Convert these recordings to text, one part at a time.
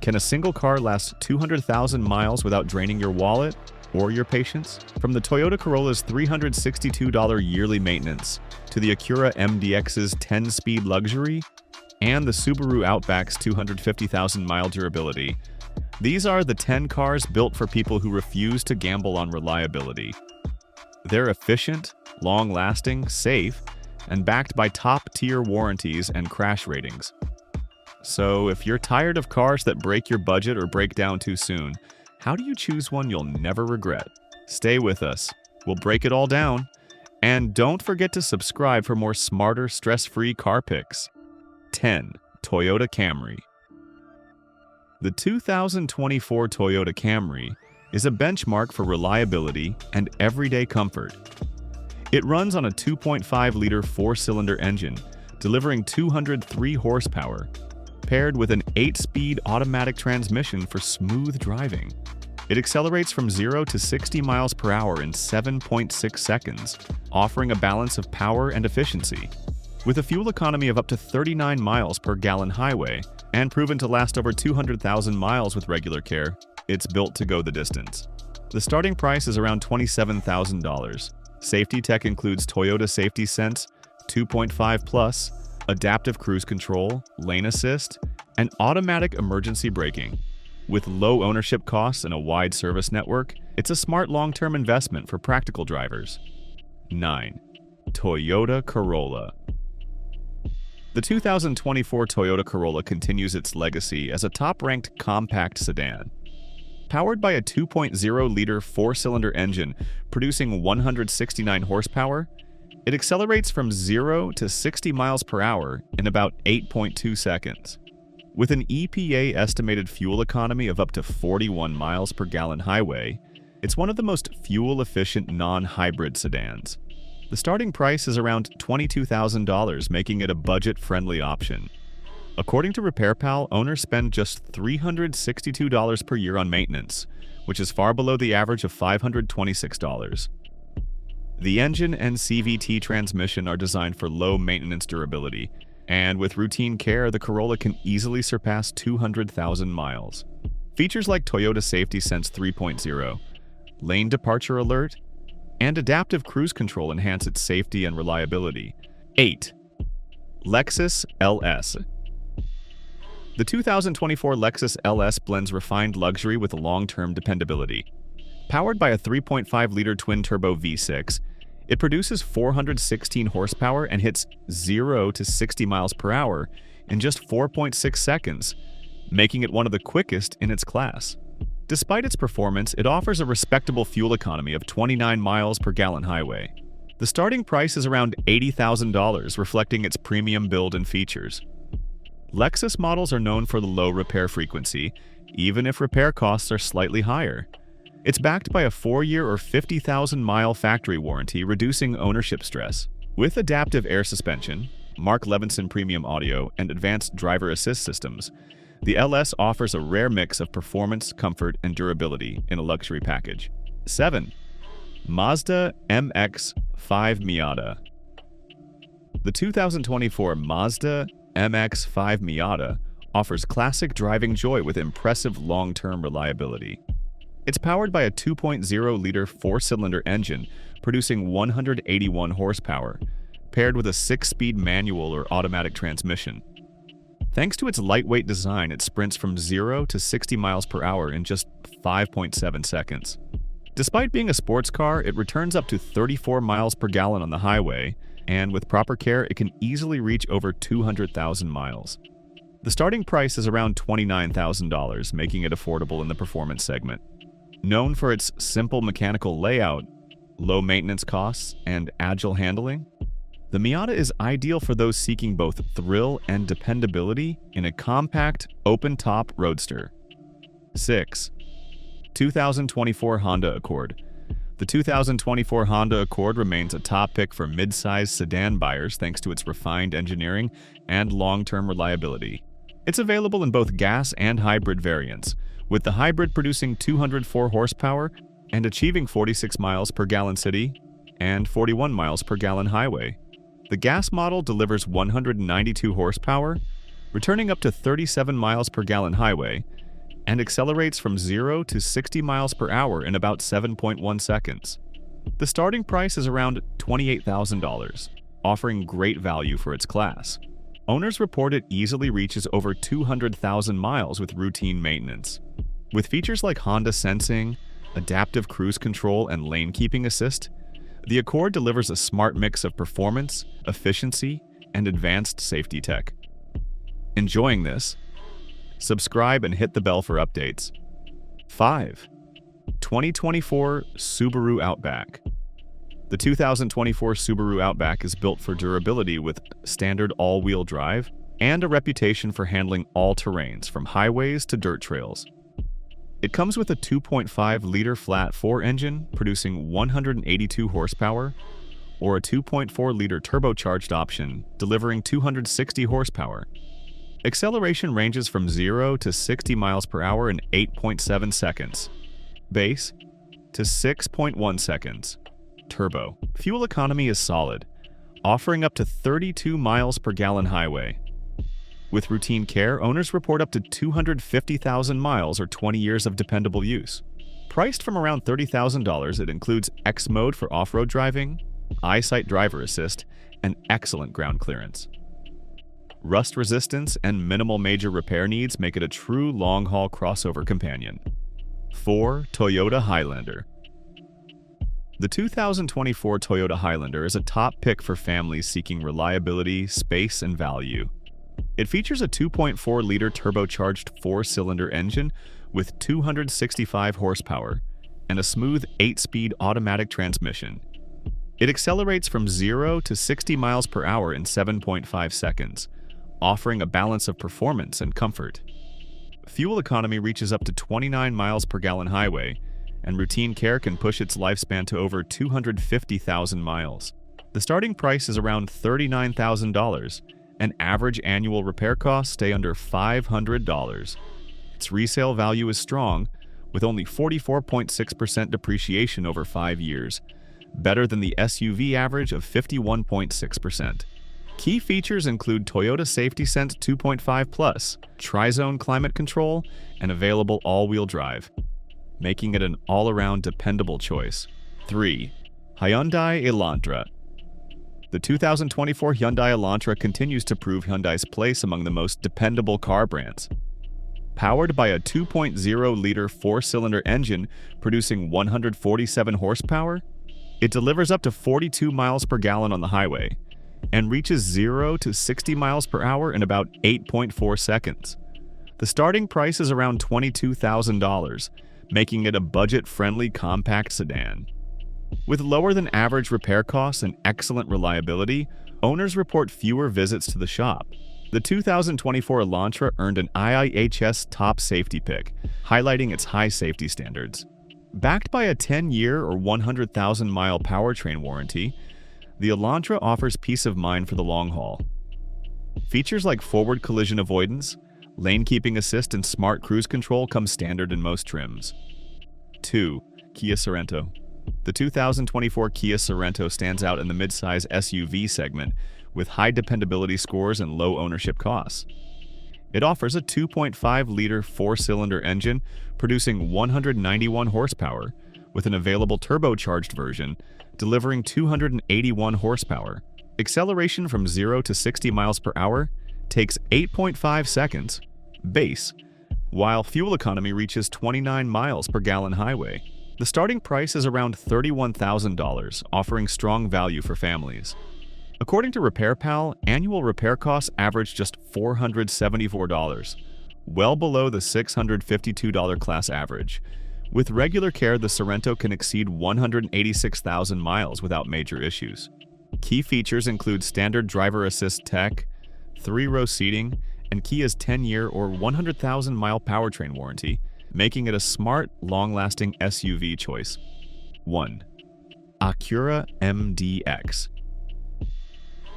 Can a single car last 200,000 miles without draining your wallet or your patience? From the Toyota Corolla's $362 yearly maintenance to the Acura MDX's 10-speed luxury and the Subaru Outback's 250,000-mile durability, these are the 10 cars built for people who refuse to gamble on reliability. They're efficient, long-lasting, safe, and backed by top-tier warranties and crash ratings. So if you're tired of cars that break your budget or break down too soon, how do you choose one you'll never regret? Stay with us. We'll break it all down. And don't forget to subscribe for more smarter, stress-free car picks. 10. Toyota Camry. The 2024 Toyota Camry is a benchmark for reliability and everyday comfort. It runs on a 2.5-liter four-cylinder engine, delivering 203 horsepower, paired with an 8-speed automatic transmission for smooth driving. It accelerates from 0 to 60 miles per hour in 7.6 seconds, offering a balance of power and efficiency. With a fuel economy of up to 39 miles per gallon highway, and proven to last over 200,000 miles with regular care, it's built to go the distance. The starting price is around $27,000. Safety tech includes Toyota Safety Sense 2.5 Plus, adaptive cruise control, lane assist, and automatic emergency braking. With low ownership costs and a wide service network, it's a smart long-term investment for practical drivers. 9. Toyota Corolla. The 2024 Toyota Corolla continues its legacy as a top-ranked compact sedan. Powered by a 2.0-liter four-cylinder engine producing 169 horsepower, it accelerates from 0 to 60 miles per hour in about 8.2 seconds. With an EPA estimated fuel economy of up to 41 miles per gallon highway, it's one of the most fuel-efficient non-hybrid sedans. The starting price is around $22,000, making it a budget-friendly option. According to RepairPal, owners spend just $362 per year on maintenance, which is far below the average of $526. The engine and CVT transmission are designed for low maintenance durability, and with routine care, the Corolla can easily surpass 200,000 miles. Features like Toyota Safety Sense 3.0, lane departure alert, and adaptive cruise control enhance its safety and reliability. 8. Lexus LS. The 2024 Lexus LS blends refined luxury with long-term dependability. Powered by a 3.5-liter twin-turbo V6, it produces 416 horsepower and hits 0 to 60 miles per hour in just 4.6 seconds, making it one of the quickest in its class. Despite its performance, it offers a respectable fuel economy of 29 miles per gallon highway. The starting price is around $80,000, reflecting its premium build and features. Lexus models are known for the low repair frequency, even if repair costs are slightly higher. It's backed by a 4-year or 50,000-mile factory warranty, reducing ownership stress. With adaptive air suspension, Mark Levinson premium audio, and advanced driver assist systems, the LS offers a rare mix of performance, comfort, and durability in a luxury package. 7. Mazda MX-5 Miata. The 2024 Mazda MX-5 Miata offers classic driving joy with impressive long-term reliability. It's powered by a 2.0-liter four-cylinder engine producing 181 horsepower, paired with a 6-speed manual or automatic transmission. Thanks to its lightweight design, it sprints from 0 to 60 miles per hour in just 5.7 seconds. Despite being a sports car, it returns up to 34 miles per gallon on the highway, and with proper care, it can easily reach over 200,000 miles. The starting price is around $29,000, making it affordable in the performance segment. Known for its simple mechanical layout, low maintenance costs, and agile handling, the Miata is ideal for those seeking both thrill and dependability in a compact, open-top roadster. 6. 2024 Honda Accord. The 2024 Honda Accord remains a top pick for mid-size sedan buyers thanks to its refined engineering and long-term reliability. It's available in both gas and hybrid variants, with the hybrid producing 204 horsepower and achieving 46 miles per gallon city and 41 miles per gallon highway. The gas model delivers 192 horsepower, returning up to 37 miles per gallon highway, and accelerates from 0 to 60 miles per hour in about 7.1 seconds. The starting price is around $28,000, offering great value for its class. Owners report it easily reaches over 200,000 miles with routine maintenance. With features like Honda Sensing, adaptive cruise control, and lane keeping assist, the Accord delivers a smart mix of performance, efficiency, and advanced safety tech. Enjoying this? Subscribe and hit the bell for updates. 5. 2024 Subaru Outback. The 2024 Subaru Outback is built for durability with standard all-wheel drive and a reputation for handling all terrains from highways to dirt trails. It comes with a 2.5-liter flat-4 engine producing 182 horsepower or a 2.4-liter turbocharged option delivering 260 horsepower. Acceleration ranges from 0 to 60 miles per hour in 8.7 seconds. Base to 6.1 seconds. Turbo. Fuel economy is solid, offering up to 32 miles per gallon highway. With routine care, owners report up to 250,000 miles or 20 years of dependable use. Priced from around $30,000, it includes X mode for off-road driving, EyeSight driver assist, and excellent ground clearance. Rust resistance and minimal major repair needs make it a true long-haul crossover companion. 4. Toyota Highlander. The 2024 Toyota Highlander is a top pick for families seeking reliability, space, and value. It features a 2.4-liter turbocharged 4-cylinder engine with 265 horsepower and a smooth 8-speed automatic transmission. It accelerates from 0 to 60 miles per hour in 7.5 seconds, offering a balance of performance and comfort. Fuel economy reaches up to 29 miles per gallon highway, and routine care can push its lifespan to over 250,000 miles. The starting price is around $39,000, and average annual repair costs stay under $500. Its resale value is strong, with only 44.6% depreciation over 5 years, better than the SUV average of 51.6%. Key features include Toyota Safety Sense 2.5 Plus, Tri-Zone climate control, and available all-wheel drive, making it an all-around dependable choice. 3. Hyundai Elantra. The 2024 Hyundai Elantra continues to prove Hyundai's place among the most dependable car brands. Powered by a 2.0-liter 4-cylinder engine producing 147 horsepower, it delivers up to 42 miles per gallon on the highway and reaches 0 to 60 miles per hour in about 8.4 seconds. The starting price is around $22,000, making it a budget-friendly compact sedan. With lower than average repair costs and excellent reliability, owners report fewer visits to the shop. The 2024 Elantra earned an IIHS top safety pick, highlighting its high safety standards. Backed by a 10-year or 100,000-mile powertrain warranty, the Elantra offers peace of mind for the long haul. Features like forward collision avoidance, lane keeping assist, and smart cruise control come standard in most trims. 2. Kia Sorento. The 2024 Kia Sorento stands out in the midsize SUV segment with high dependability scores and low ownership costs. It offers a 2.5-liter 4-cylinder engine producing 191 horsepower with an available turbocharged version delivering 281 horsepower. Acceleration from 0 to 60 miles per hour takes 8.5 seconds, base, while fuel economy reaches 29 miles per gallon highway. The starting price is around $31,000, offering strong value for families. According to RepairPal, annual repair costs average just $474, well below the $652 class average. With regular care, the Sorento can exceed 186,000 miles without major issues. Key features include standard driver assist tech, 3-row seating, and Kia's 10-year or 100,000-mile powertrain warranty, making it a smart, long-lasting SUV choice. 1. Acura MDX.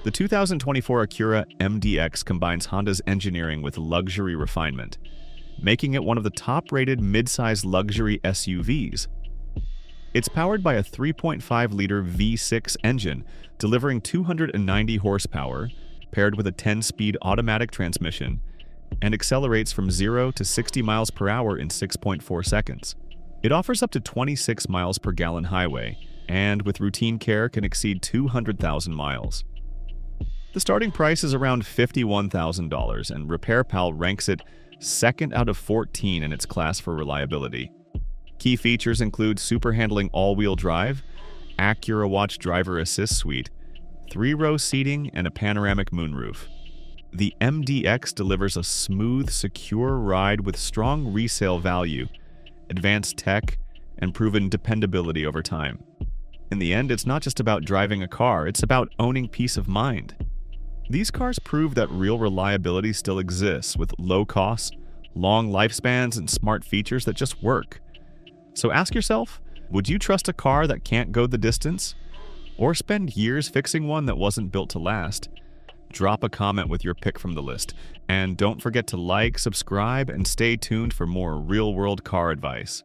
The 2024 Acura MDX combines Honda's engineering with luxury refinement, making it one of the top-rated mid-size luxury SUVs. It's powered by a 3.5-liter V6 engine, delivering 290 horsepower, paired with a 10-speed automatic transmission, and accelerates from 0 to 60 miles per hour in 6.4 seconds. It offers up to 26 miles per gallon highway, and with routine care can exceed 200,000 miles. The starting price is around $51,000, and RepairPal ranks it second out of 14 in its class for reliability. Key features include super handling all-wheel drive, Acura Watch Driver Assist Suite, 3-row seating, and a panoramic moonroof. The MDX delivers a smooth, secure ride with strong resale value, advanced tech, and proven dependability over time. In the end, it's not just about driving a car, it's about owning peace of mind. These cars prove that real reliability still exists with low costs, long lifespans, and smart features that just work. So ask yourself, would you trust a car that can't go the distance? Or spend years fixing one that wasn't built to last? Drop a comment with your pick from the list, and don't forget to like, subscribe, and stay tuned for more real-world car advice.